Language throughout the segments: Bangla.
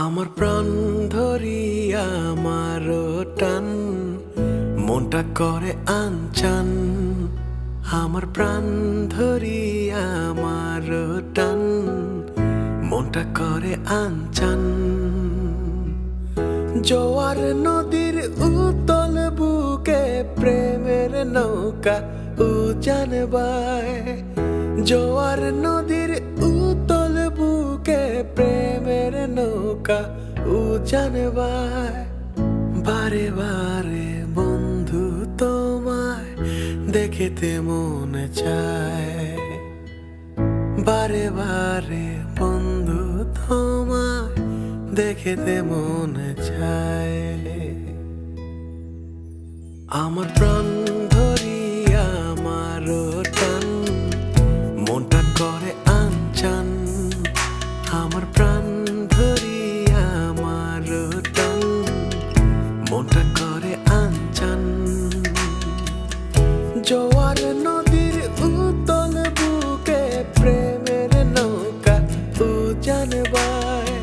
আমার প্রাণ ধরিয়া আমার টান মনটা করে আনচান। আমার প্রাণ ধরিয়া আমার টান মনটা করে আনচান। জোয়ার নদীর উতল বুকে প্রেমের নৌকা উজান বায়। জোয়ার নদীর উতল বুকে প্রেমের নৌকা উজান বায়। বারে বারে বন্ধু তোমায় দেখিতে মনে চায়। বারে বারে বন্ধু তোমায় দেখিতে মনে চায়। আমার প্রাণ ধরিয়া আমার টান মনটা করে আনচান। আমার প্রাণ ধরিয়া আমার টান মনটা করে আনচান। জোয়ার নদীর উতল বুকে প্রেমের নৌকা উজান বায়।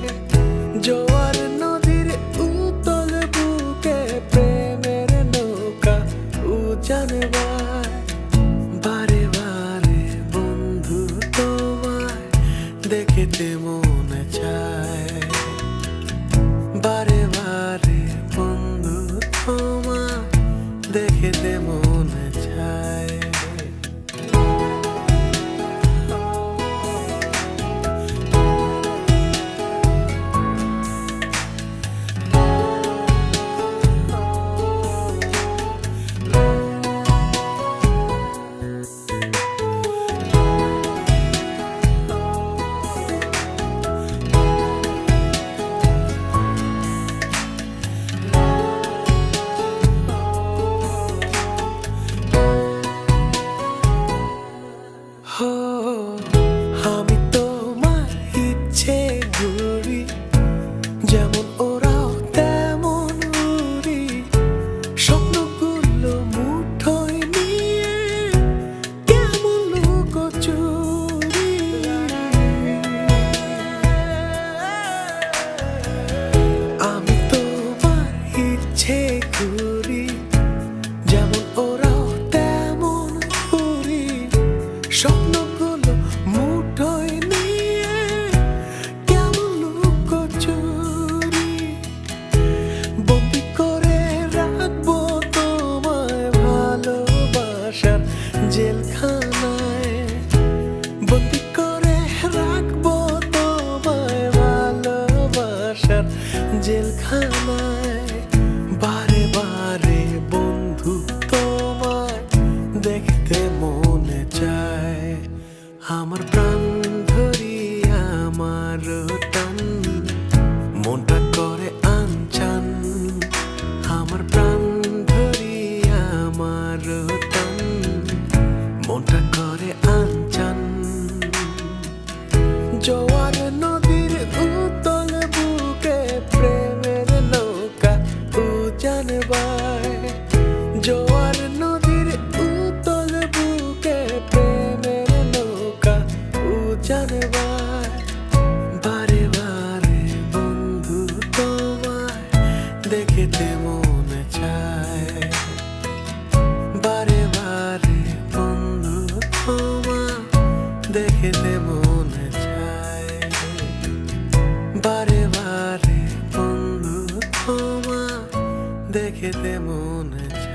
জোয়ার নদীর উতল বুকে প্রেমের নৌকা উজান বায়। বারে বারে বন্ধু তোমায় দেখিতে মনে চায়। বারে বারে বন্ধু তোমায় দেখিতে মনে চায়। আমি তোমার ইচ্ছে ঘুরি, যেমন ওরাও তেমন উড়ি। স্বপ্নগুলো মুঠোয় নিয়ে কেমন লুকোচুরি। আমি তোমার ইচ্ছে ঘুরি, যেমন ওরাও তেমন উড়ি। স্বপ্নগুলো মুঠোয় নিয়ে কেমন লুকোচুরি। বন্দি করে রাখবো তোমায় ভালোবাসার জেলখানায়। বন্দি করে রাখবো তোমায় ভালোবাসার জেলখানায়। বারে বারে বন্ধু তোমায় দেখতে মনে চায়। আমার প্রাণ ধরিয়া আমার টান মনটা করে আনচান। আমার প্রাণ ধরিয়া আমার টান মনটা করে আনচান। জোয়ার নদীর উতল বুকে প্রেমের নৌকা উজান বায়। জোয়ার নদীর উতল বুকে প্রেমের নৌকা উজান বায়। বারে বারে বন্ধু তোমায় দেখিতে মনে চায়। বারে বারে বন্ধু তোমায় দেখিতে মনে চায়। বারে বারে বন্ধু তোমায় দেখিতে মনে চায়।